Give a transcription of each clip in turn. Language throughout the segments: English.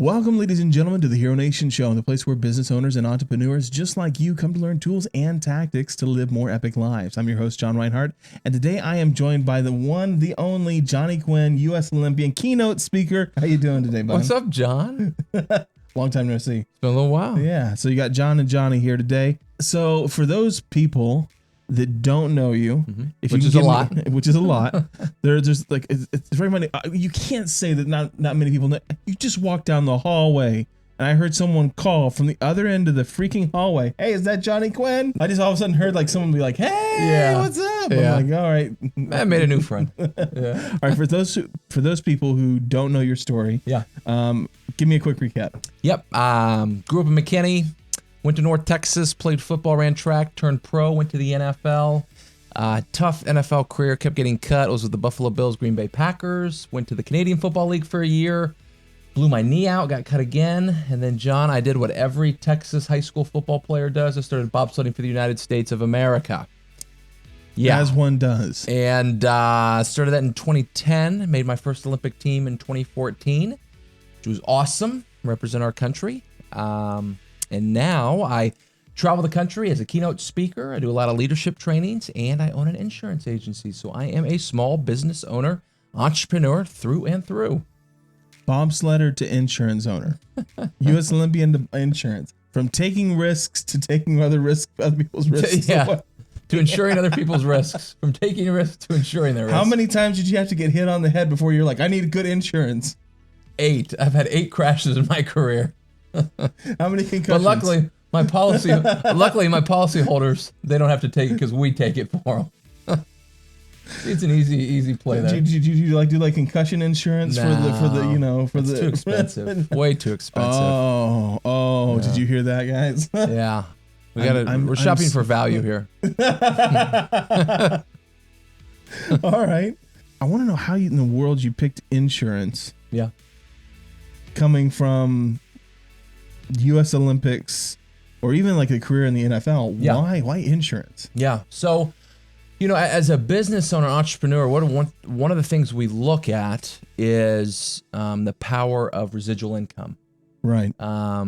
Welcome, ladies and gentlemen, to the Hero Nation Show, the place where business owners and entrepreneurs just like you come to learn tools and tactics to live more epic lives. I'm your host, John Rinehart, and today I am joined by the one, the only Johnny Quinn U.S. Olympian keynote speaker. How you doing today, bud? What's up, John? Long time no see. It's been a little while. Yeah, so you got John and Johnny here today. So for those people that don't know you, if Which you is can a lot. which is a lot. There's like it's very many. You can't say that not many people know. You just walk down the hallway, and I heard someone call from the other end of the freaking hallway. Hey, is that Johnny Quinn? I just all of a sudden heard like someone be like, "Hey, what's up?" Yeah. I'm like, all right. I made a new friend. Yeah. All right, for those people who don't know your story, give me a quick recap. Yep. Grew up in McKinney. Went to North Texas, played football, ran track, turned pro, went to the NFL. Tough NFL career, kept getting cut. Was with the Buffalo Bills, Green Bay Packers. Went to the Canadian Football League for a year. Blew my knee out, got cut again. And then, John, I did what every Texas high school football player does. I started bobsledding for the United States of America. Yeah. As one does. And started that in 2010. Made my first Olympic team in 2014, which was awesome. Represent our country. And now I travel the country as a keynote speaker. I do a lot of leadership trainings, and I own an insurance agency. So I am a small business owner, entrepreneur through and through. Bobsledder to insurance owner. U.S. Olympian to insurance. From taking risks to taking other people's risks. Yeah. To insuring other people's risks. From taking risks to insuring their risks. How many times did you have to get hit on the head before you're like, I need good insurance? 8. I've had 8 crashes in my career. How many concussions? But luckily, my policy holders, they don't have to take it because we take it for them. It's an easy play there. Did you do like concussion insurance for the too expensive. Way too expensive. Oh, did you hear that, guys? Yeah. We're shopping for value here. All right. I want to know how in the world you picked insurance. Yeah. Coming from U.S. Olympics or even like a career in the NFL. Yeah. Why insurance? Yeah. So, as a business owner, entrepreneur, one of the things we look at is the power of residual income. Right. A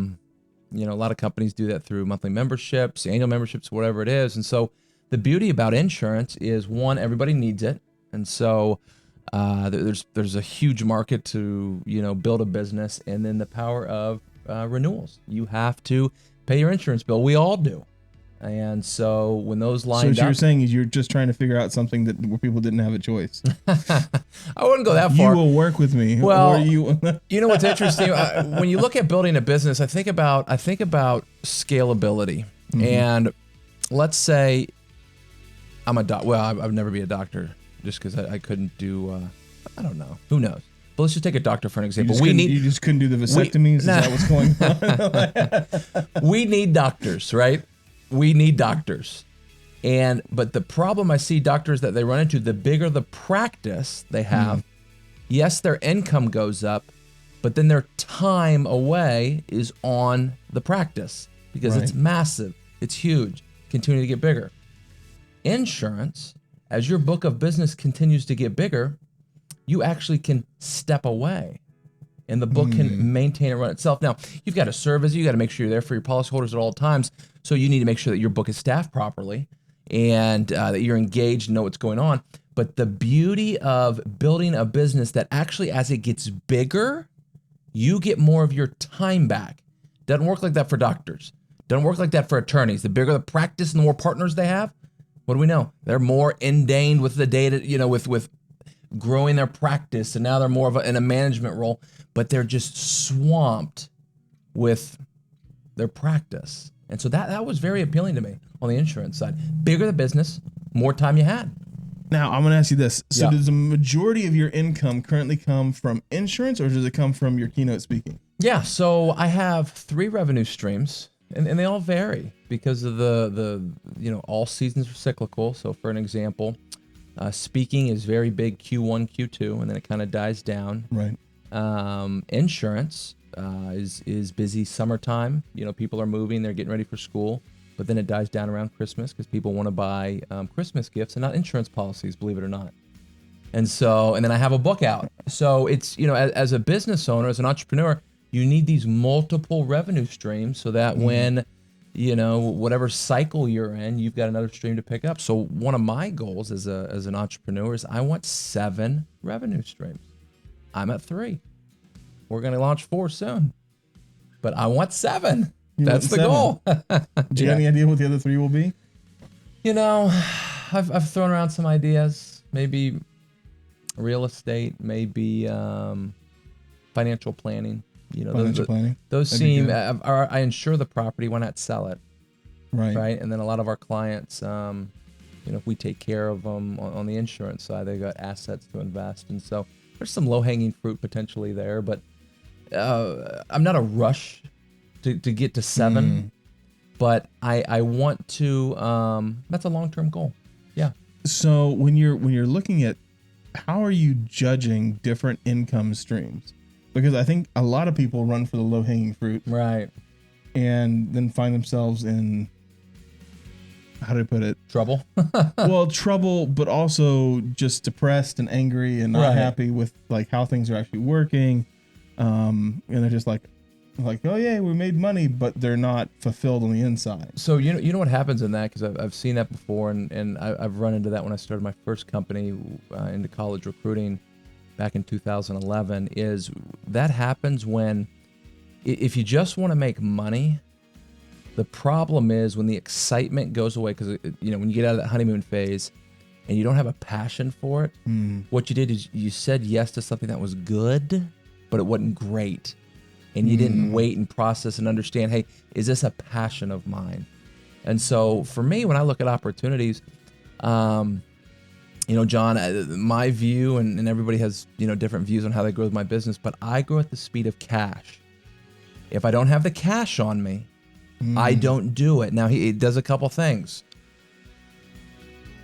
lot of companies do that through monthly memberships, annual memberships, whatever it is. And so the beauty about insurance is, one, everybody needs it. And so there's a huge market to, build a business. And then the power of renewals. You have to pay your insurance bill. We all do. And so when those lined up... So what you're saying is you're just trying to figure out something where people didn't have a choice. I wouldn't go that far. You will work with me. Well, or you know what's interesting? When you look at building a business, I think about scalability. Mm-hmm. And let's say I'm a doctor. Well, I'd never be a doctor just because I couldn't do... I don't know. Who knows? But let's just take a doctor for an example. You just couldn't do the vasectomies? Is that what's going on? We need doctors, right? We need doctors. But the problem I see doctors that they run into, the bigger the practice they have, yes, their income goes up, but then their time away is on the practice because it's massive. It's huge. Continue to get bigger. Insurance, as your book of business continues to get bigger, you actually can step away and the book can maintain and run itself. Now, you've got to service, you got to make sure you're there for your policyholders at all times. So you need to make sure that your book is staffed properly and that you're engaged and know what's going on. But the beauty of building a business that actually, as it gets bigger, you get more of your time back. Doesn't work like that for doctors. Doesn't work like that for attorneys. The bigger the practice and the more partners they have, what do we know? They're more ingrained with the data, with growing their practice, and now they're more of in a management role, but they're just swamped with their practice. And so that was very appealing to me on the insurance side. Bigger the business, more time you had. Now, I'm going to ask you this. So does the majority of your income currently come from insurance, or does it come from your keynote speaking? Yeah, so I have 3 revenue streams, and they all vary because of the all seasons are cyclical. So for an example, speaking is very big Q1, Q2, and then it kind of dies down. Right. Insurance is busy summertime. People are moving, they're getting ready for school, but then it dies down around Christmas because people want to buy Christmas gifts and not insurance policies, believe it or not. And then I have a book out. So it's, as a business owner, as an entrepreneur, You need these multiple revenue streams so that when, whatever cycle you're in, you've got another stream to pick up. So one of my goals as an entrepreneur is I want 7 revenue streams. I'm at 3. We're going to launch 4 soon, but I want 7. That's the goal. Do you have any idea what the other 3 will be? I've thrown around some ideas. Maybe real estate, maybe financial planning. Financial planning. Those seem. I insure the property. Why not sell it? Right. And then a lot of our clients, if we take care of them on the insurance side, they've got assets to invest, and so there's some low-hanging fruit potentially there. But I'm not a rush to get to 7, but I want to. That's a long-term goal. Yeah. So when you're looking at how are you judging different income streams? Because I think a lot of people run for the low-hanging fruit, right, and then find themselves in, how do I put it? Trouble. Well, trouble, but also just depressed and angry and not happy with like how things are actually working. And they're just like, oh yeah, we made money, but they're not fulfilled on the inside. So you know what happens in that, because I've seen that before, and I've run into that when I started my first company into college recruiting back in 2011. Is that happens when if you just want to make money. The problem is when the excitement goes away, because when you get out of that honeymoon phase and you don't have a passion for it, what you did is you said yes to something that was good, but it wasn't great. And you didn't wait and process and understand, hey, is this a passion of mine? And so for me, when I look at opportunities, John, my view, and everybody has, different views on how they grow my business, but I grow at the speed of cash. If I don't have the cash on me, I don't do it. Now, it does a couple things.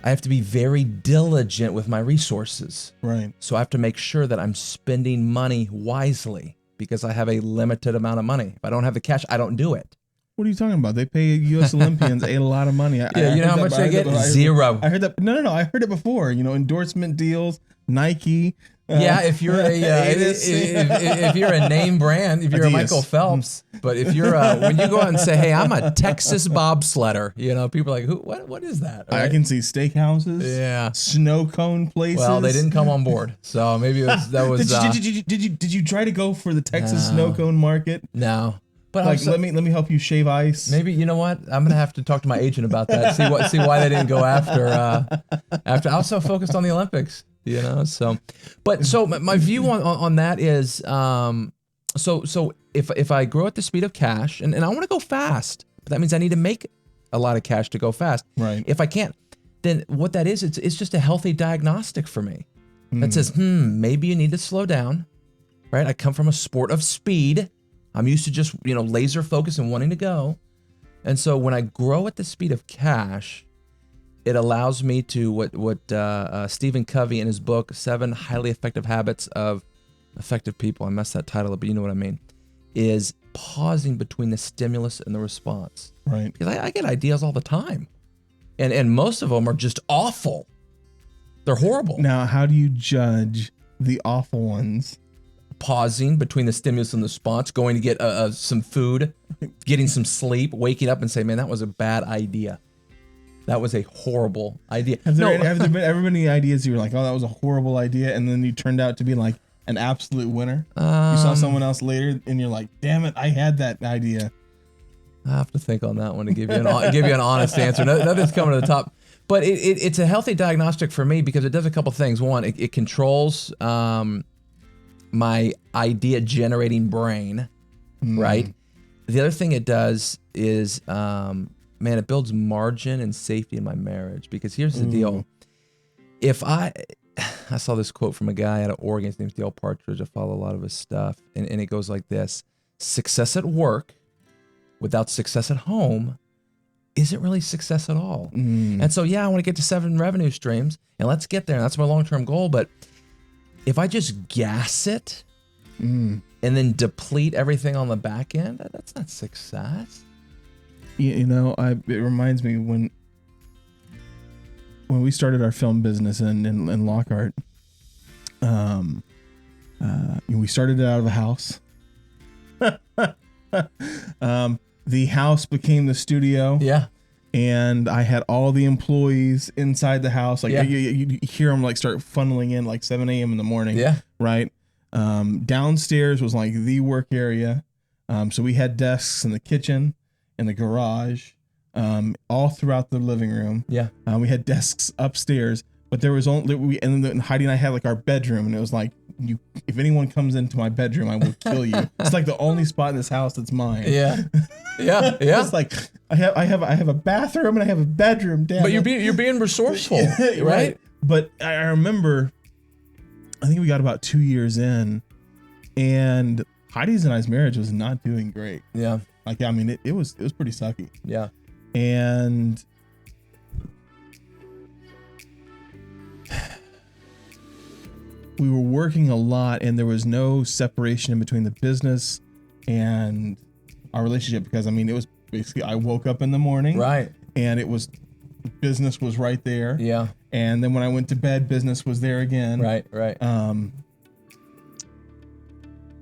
I have to be very diligent with my resources. Right. So I have to make sure that I'm spending money wisely, because I have a limited amount of money. If I don't have the cash, I don't do it. What are you talking about? They pay U.S. Olympians a lot of money. You know how much they get? Zero. I heard that. No. I heard it before. Endorsement deals, Nike. If you're if you're a name brand, if you're a Michael Phelps, but if you're when you go out and say, hey, I'm a Texas bobsledder, people are like, who? What is that? Right? I can see steakhouses, snow cone places. Well, they didn't come on board, so maybe that was. Did you try to go for the Texas snow cone market? No. But let me help you shave ice. Maybe you know what? I'm gonna have to talk to my agent about that. See why they didn't go after. I was so focused on the Olympics, So my view on that is, so if I grow at the speed of cash, and I want to go fast, but that means I need to make a lot of cash to go fast. Right. If I can't, then what that is, it's just a healthy diagnostic for me that says, maybe you need to slow down. Right. I come from a sport of speed. I'm used to just, laser focus and wanting to go. And so when I grow at the speed of cash, it allows me to what Stephen Covey in his book, 7 Highly Effective Habits of Effective People, I messed that title up, but you know what I mean, is pausing between the stimulus and the response. Right. Because I get ideas all the time. And most of them are just awful. They're horrible. Now, how do you judge the awful ones? Pausing between the stimulus and the response, going to get some food, getting some sleep, waking up and say, man, that was a bad idea. That was a horrible idea. Have there been ever been any ideas you were like, oh, that was a horrible idea, and then you turned out to be like an absolute winner? You saw someone else later and you're like, damn it, I had that idea. I have to think on that one to give you an honest answer. Nothing's coming to the top. But it's a healthy diagnostic for me because it does a couple things. One, it controls my idea generating brain, right? The other thing it does is, it builds margin and safety in my marriage, because here's the deal. If I saw this quote from a guy out of Oregon, his name's Dale Partridge. I follow a lot of his stuff, and it goes like this: success at work without success at home isn't really success at all. And so, I want to get to 7 revenue streams, and let's get there. And that's my long-term goal. But if I just gas it and then deplete everything on the back end, that's not success. It reminds me when we started our film business in Lockhart, we started it out of a house, The house became the studio. Yeah. And I had all the employees inside the house. Like Yeah. you hear them like start funneling in like 7 a.m. in the morning. Yeah. Right. Downstairs was like the work area. So we had desks in the kitchen, in the garage, all throughout the living room. Yeah. We had desks upstairs, but there was only and then Heidi and I had like our bedroom, and it was like, if anyone comes into my bedroom, I will kill you. It's like the only spot in this house that's mine. Yeah. Yeah. Yeah. It's like I have a bathroom and I have a bedroom. Damn. But you're being resourceful, right? Right. But I remember, I think we got about 2 years in, and Heidi's and I's marriage was not doing great. Yeah. Like, I mean, it was pretty sucky. Yeah. And we were working a lot, and there was no separation in between the business and our relationship, because I mean, it was basically, I woke up in the morning, Right. and it was, business was right there. Yeah. And then when I went to bed, business was there again. Right. Right.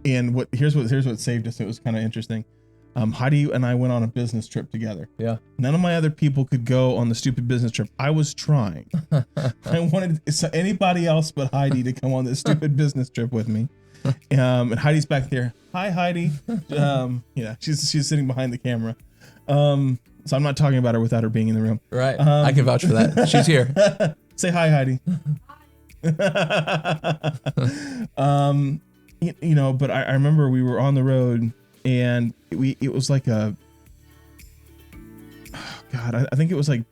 And here's what saved us. It was kind of interesting. Heidi and I went on a business trip together. Yeah. None of my other people could go on the stupid business trip. I was trying. I wanted anybody else but Heidi to come on this stupid business trip with me. And Heidi's back there. Hi, Heidi. Yeah, she's sitting behind the camera. So I'm not talking about her without her being in the room. Right. I can vouch for that. She's here. Say hi, Heidi. But I remember we were on the road, and it was like I think it was like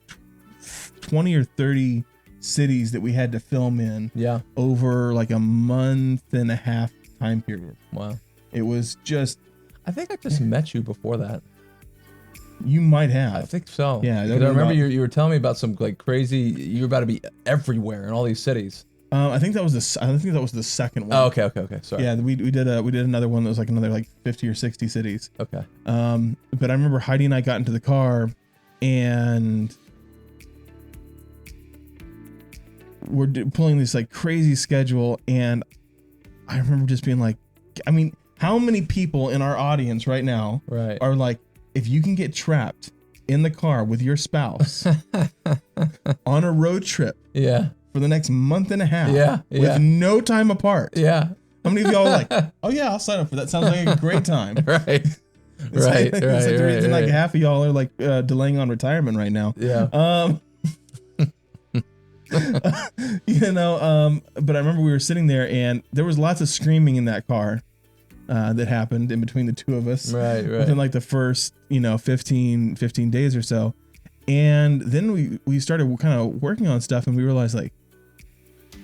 20 or 30 cities that we had to film in. Yeah. Over like a month and a half time period. Wow. It was just. I think I just met you before that. You might have. I think so. Yeah. Because I remember you were telling me about some like crazy. You were about to be everywhere in all these cities. I think that was the second one. Oh, okay. Sorry. Yeah, we did another one that was like another like 50 or 60 cities. Okay. But I remember Heidi and I got into the car, and we're pulling this like crazy schedule, and I remember just being like, I mean, how many people in our audience right now Right. are like, if you can get trapped in the car with your spouse on a road trip Yeah. for the next month and a half, Yeah. with no time apart. Yeah. How many of y'all are like, oh yeah, I'll sign up for that. Sounds like a great time. Right. It's like the reason like half of y'all are like delaying on retirement right now. Yeah. But I remember we were sitting there, and there was lots of screaming in that car that happened in between the two of us. Right. Within like the first, 15 days or so. And then we started kind of working on stuff, and we realized like,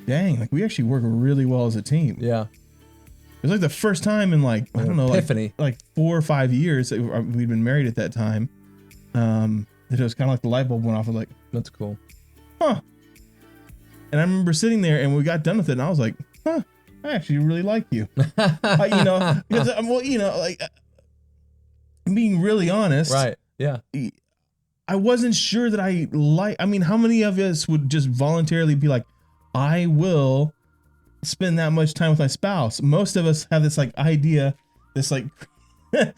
dang, like we actually work really well as a team. Yeah. It was like the first time in like, I don't know, epiphany. like 4 or 5 years that we'd been married at that time. That it was kind of like the light bulb went off of like, That's cool. huh. And I remember sitting there, and we got done with it, and I was like, huh, I actually really like you. Because being really honest. Right. Yeah. I wasn't sure that I mean, how many of us would just voluntarily be like, I will spend that much time with my spouse? Most of us have this like idea, this like, I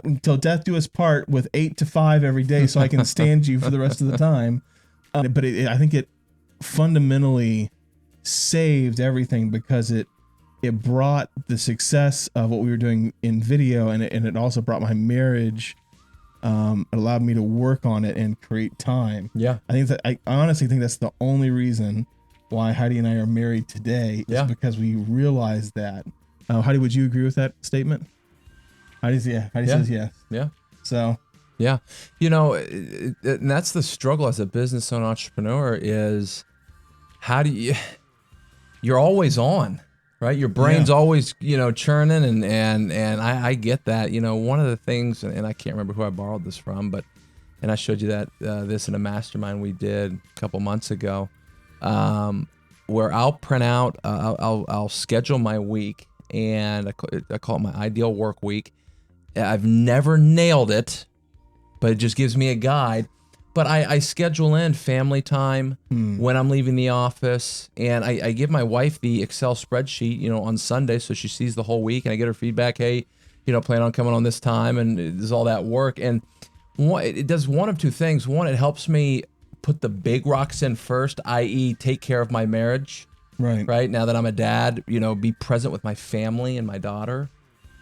until death do us part with 8 to 5 every day, so I can stand you for the rest of the time. But I think it fundamentally saved everything, because it brought the success of what we were doing in video, and it also brought my marriage. It allowed me to work on it and create time. Yeah. I honestly think that's the only reason why Heidi and I are married today. Yeah. Is because we realized that. Heidi, would you agree with that statement? Heidi says yes. Yeah. So. Yeah. And that's the struggle as a business owner, entrepreneur, is how do you're always on, right? Your brain's always, churning, and I get that. One of the things, and I can't remember who I borrowed this from, and I showed you that this in a mastermind we did a couple months ago, where I'll print out, I'll schedule my week, and I call it my ideal work week. I've never nailed it, but it just gives me a guide. But I schedule in family time when I'm leaving the office, and I give my wife the Excel spreadsheet, on Sunday, so she sees the whole week, and I get her feedback. Hey, plan on coming on this time, and there's all that work. And it does one of two things. One, it helps me put the big rocks in first, i.e., take care of my marriage. Right. Now that I'm a dad, be present with my family and my daughter.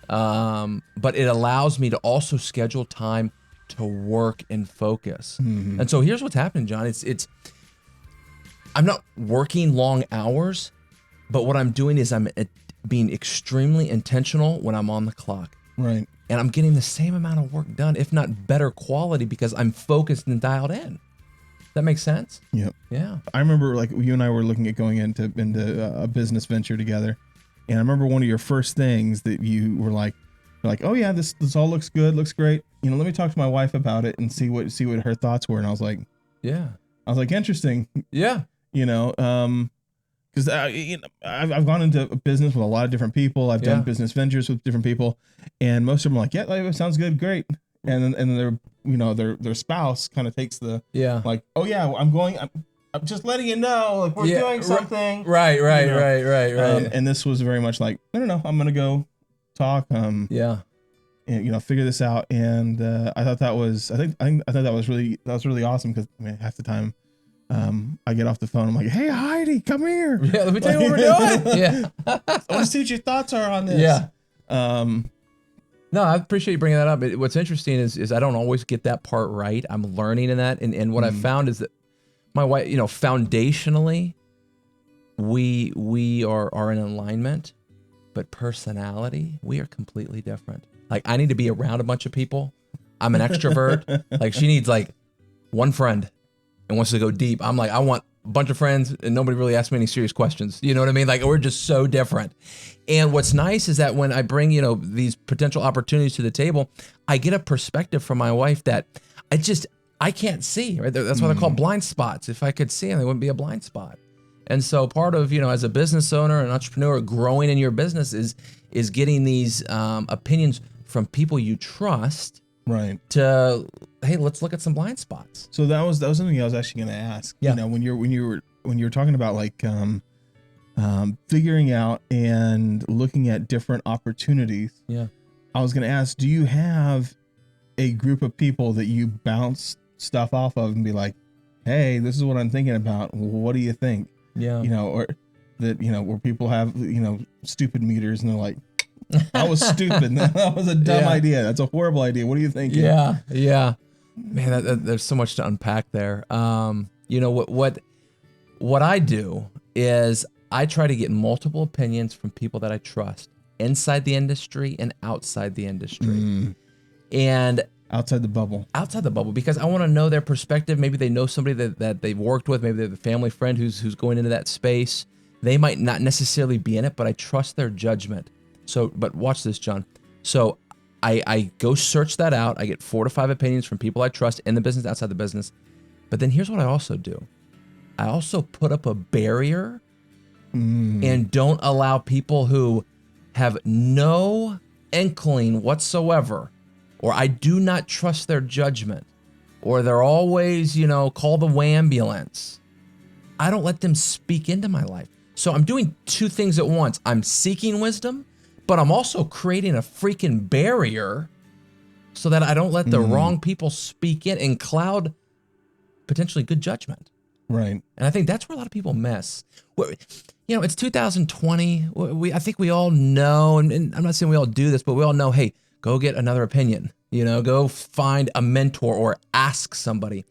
But it allows me to also schedule time to work and focus. And so here's what's happening, John. I'm not working long hours, but what I'm doing is I'm being extremely intentional when I'm on the clock. Right. And I'm getting the same amount of work done, if not better quality, because I'm focused and dialed in. That makes sense? Yep. Yeah. I remember like you and I were looking at going into a business venture together. And I remember one of your first things that you were like, oh yeah, this all looks good, looks great. Let me talk to my wife about it and see what her thoughts were. And I was like, interesting. Yeah. Because I've gone into business with a lot of different people. I've done business ventures with different people, and most of them are like, yeah, it sounds good, great. And then their spouse kind of takes the like, oh yeah, I'm just letting you know, like we're doing something. Right. And this was very much like, no, I'm gonna go talk. And figure this out. And I thought that was, I thought that was really awesome, because half the time, I get off the phone, I'm like, hey Heidi, come here. Yeah, let me tell you what we're doing. Yeah. I want to see what your thoughts are on this. Yeah. No, I appreciate you bringing that up. What's interesting is I don't always get that part right. I'm learning in that. And what I've found is that my wife, foundationally, we are in alignment, but personality, we are completely different. Like, I need to be around a bunch of people. I'm an extrovert. Like, she needs like one friend and wants to go deep. I'm like, I want a bunch of friends and nobody really asks me any serious questions. You know what I mean? Like, we're just so different. And what's nice is that when I bring, these potential opportunities to the table, I get a perspective from my wife that I can't see, right? That's why they're called blind spots. If I could see them, they wouldn't be a blind spot. And so part of, as a business owner, an entrepreneur, growing in your business is getting these opinions from people you trust. Right. To, hey, let's look at some blind spots. So that was something I was actually going to ask. Yeah. When you were talking about like figuring out and looking at different opportunities. Yeah. I was going to ask, do you have a group of people that you bounce stuff off of and be like, hey, this is what I'm thinking about. What do you think? Yeah. Or that, where people have, stupid meters and they're like, that was stupid. That was a dumb idea. That's a horrible idea. What do you think? Yeah. Yeah. Man, there's so much to unpack there. What I do is I try to get multiple opinions from people that I trust inside the industry and outside the industry. And outside the bubble, because I want to know their perspective. Maybe they know somebody that they've worked with. Maybe they have a family friend who's going into that space. They might not necessarily be in it, but I trust their judgment. So, but watch this, John. So I go search that out. I get 4 to 5 opinions from people I trust in the business, outside the business. But then here's what I also do. I also put up a barrier and don't allow people who have no inkling whatsoever, or I do not trust their judgment, or they're always, call the ambulance. I don't let them speak into my life. So I'm doing 2 things at once. I'm seeking wisdom, but I'm also creating a freaking barrier so that I don't let the wrong people speak in and cloud potentially good judgment. Right. And I think that's where a lot of people miss. It's 2020. I think we all know, and I'm not saying we all do this, but we all know, hey, go get another opinion. Go find a mentor or ask somebody.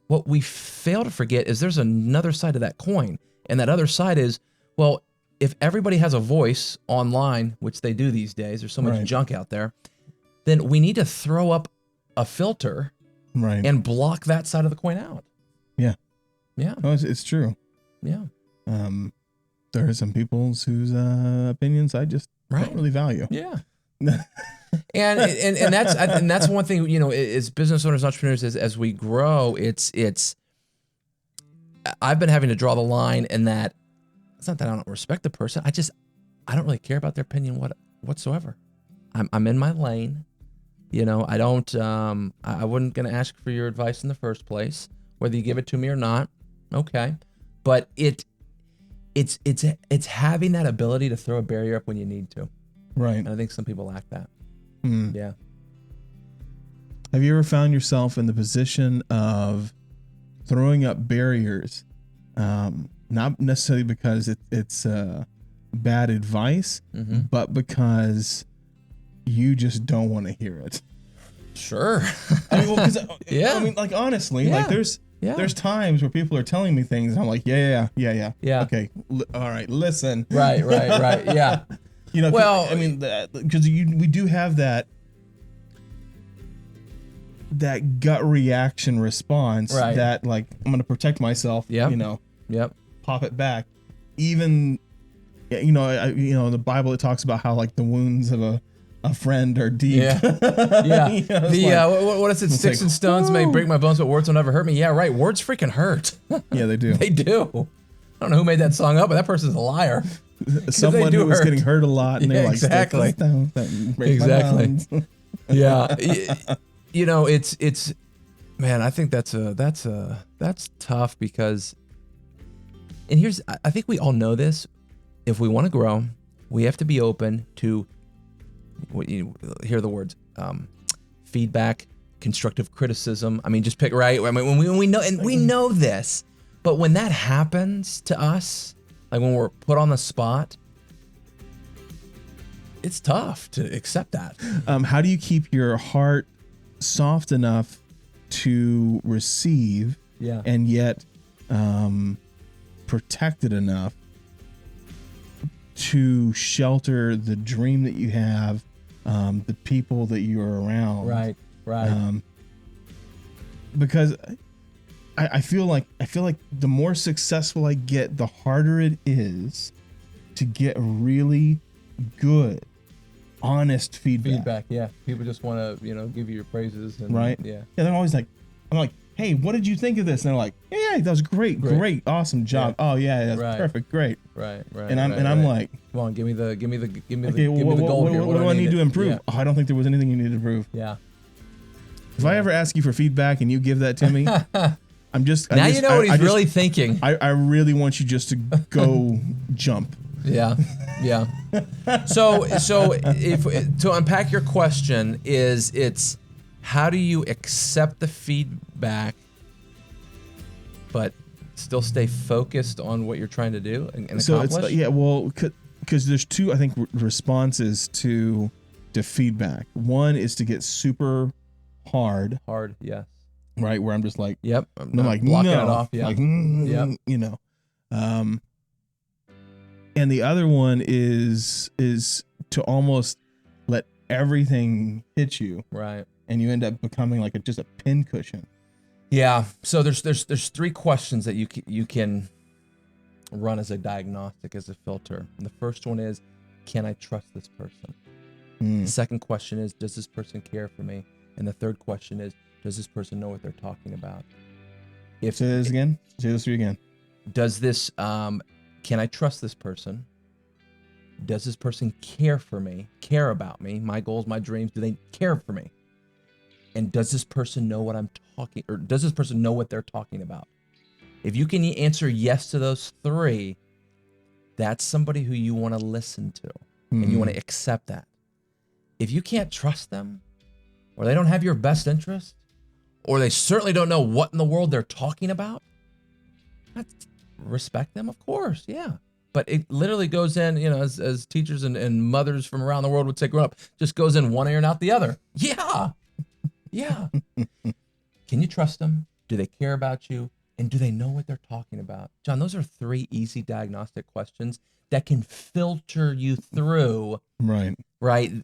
What we fail to forget is there's another side of that coin. And that other side is, well, if everybody has a voice online, which they do these days, there's so much junk out there, then we need to throw up a filter and block that side of the coin out. Yeah. Yeah. No, it's true. Yeah. There are some people's whose opinions I just don't really value. Yeah. and that's one thing, as business owners, entrepreneurs, as we grow, it's I've been having to draw the line in that it's not that I don't respect the person. I don't really care about their opinion whatsoever. I'm in my lane. You know, I don't. I wasn't going to ask for your advice in the first place, whether you give it to me or not. Okay, but it's having that ability to throw a barrier up when you need to. Right. And I think some people lack that. Yeah. Have you ever found yourself in the position of throwing up barriers, not necessarily because it's bad advice, but because you just don't want to hear it? Sure. I mean, well, 'cause, Yeah. I mean, like, honestly, Yeah. like there's times where people are telling me things and I'm like, yeah. Okay. All right. Listen. Right. Yeah. You know, Well, I mean, because we do have that gut reaction response Right. that, like, I'm going to protect myself, Yep. you know, Yep. pop it back. Even, you know, in the Bible, it talks about how, like, the wounds of a friend are deep. Yeah. Yeah. You know, it's What is it? Sticks like, and stones may woo. break my bones, but words will never hurt me. Yeah, right. Words freaking hurt. Yeah, they do. They do. I don't know who made that song up, but that person's a liar. Someone do who was hurt. getting hurt a lot, and Yeah, they're like, exactly. "Stick and stones that break my Exactly. bones." Yeah. You know, it's man, I think that's tough because, and I think we all know this. If we want to grow, we have to be open to hear the words feedback, constructive criticism. I mean, just pick right. I mean, when we know, and we know this, but when that happens to us, like when we're put on the spot, it's tough to accept that. How do you keep your heart soft enough to receive, and yet protected enough to shelter the dream that you have, the people that you're around? Right. Because I feel like the more successful I get, the harder it is to get really good, honest feedback. Yeah. People just want to, give you your praises. And, Right? Yeah. Yeah, they're always like, I'm like, hey, what did you think of this? And they're like, yeah, that was great, awesome job. Yeah. Oh yeah, that's Right. perfect, great. Right. And I'm like, come on, give me the okay, gold what here. do I need to improve? Yeah. Oh, I don't think there was anything you needed to improve. Yeah. If I ever ask you for feedback and you give that to me, Now you know what he's really thinking. I really want you just to go jump. Yeah. So if to unpack your question it's how do you accept the feedback, but still stay focused on what you're trying to do and So accomplish? it's because there's two, I think, responses to feedback. One is to get super hard, Yes. right? Where I'm just like, Yep. I'm like, blocking no, it off. Yeah. like, Yep. you know, and the other one is to almost let everything hit you, Right. and you end up becoming like just a pincushion. Yeah. So there's three questions that you can run as a diagnostic, as a filter. And the first one is, can I trust this person? The second question is, does this person care for me? And the third question is, does this person know what they're talking about? Say this again. Say those three again. Does this can I trust this person? Does this person care for me? Care about me? My goals, my dreams, do they care for me? And does this person know what I'm talking, or does this person know what they're talking about? If you can answer yes to those three, that's somebody who you want to listen to, and you want to accept that. If you can't trust them, or they don't have your best interest, or they certainly don't know what in the world they're talking about, respect them, of course, yeah. But it literally goes in, as teachers and mothers from around the world would say growing up, just goes in one ear and out the other. Yeah. Can you trust them? Do they care about you? And do they know what they're talking about? John, those are three easy diagnostic questions that can filter you through, right,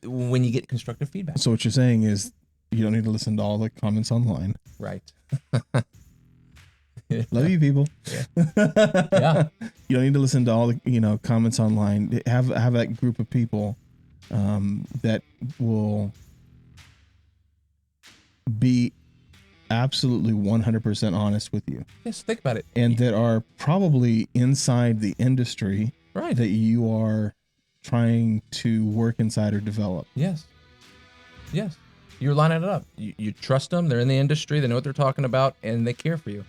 when you get constructive feedback. So what you're saying is you don't need to listen to all the comments online. Right. Love you, people. Yeah. You don't need to listen to all the comments online. Have that group of people that will be absolutely 100% honest with you. Yes, think about it. And that are probably inside the industry that you are trying to work inside or develop. Yes. You're lining it up. You trust them. They're in the industry. They know what they're talking about, and they care for you.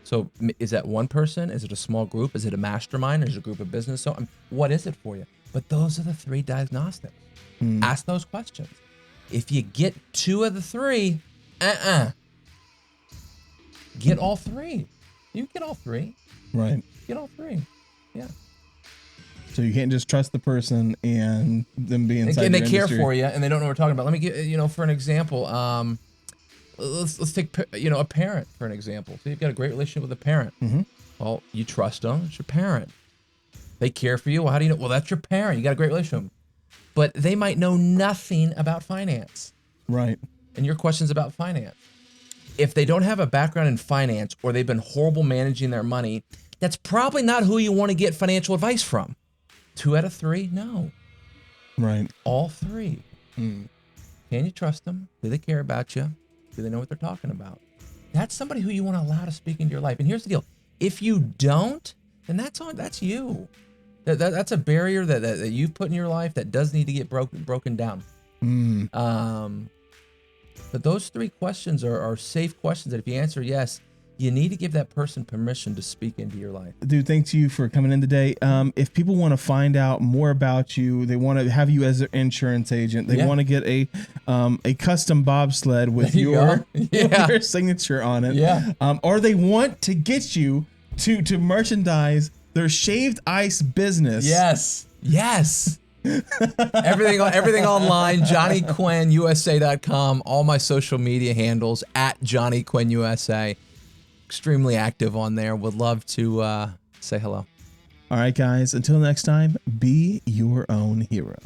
So is that one person? Is it a small group? Is it a mastermind? Is it a group of business? So what is it for you? But those are the 3 diagnostics. Ask those questions. If you get 2 of the 3, get all 3. You get all 3. Right. Get all 3. Yeah. So you can't just trust the person and them be inside And they your care industry. for you, and they don't know what we're talking about. Let me give, for an example, let's take, a parent for an example. So you've got a great relationship with a parent. Well, you trust them. It's your parent. They care for you. Well, how do you know? Well, that's your parent. You got a great relationship with them. But they might know nothing about finance. Right. And your question's about finance. If they don't have a background in finance, or they've been horrible managing their money, that's probably not who you want to get financial advice from. 2 out of 3? No. Right. All 3. Can you trust them? Do they care about you? Do they know what they're talking about? That's somebody who you want to allow to speak into your life. And here's the deal. If you don't, then that's you. That's a barrier that you've put in your life that does need to get broken down. But those 3 questions are safe questions that if you answer yes, you need to give that person permission to speak into your life. Dude, thanks you for coming in today. If people want to find out more about you, they want to have you as their insurance agent, they want to get a custom bobsled with your signature on it, or they want to get you to merchandise their shaved ice business. Yes. Everything online, JohnnyQuinnUSA.com, all my social media handles at Johnny Quinn USA. Extremely active on there. Would love to say hello. All right, guys. Until next time, be your own hero.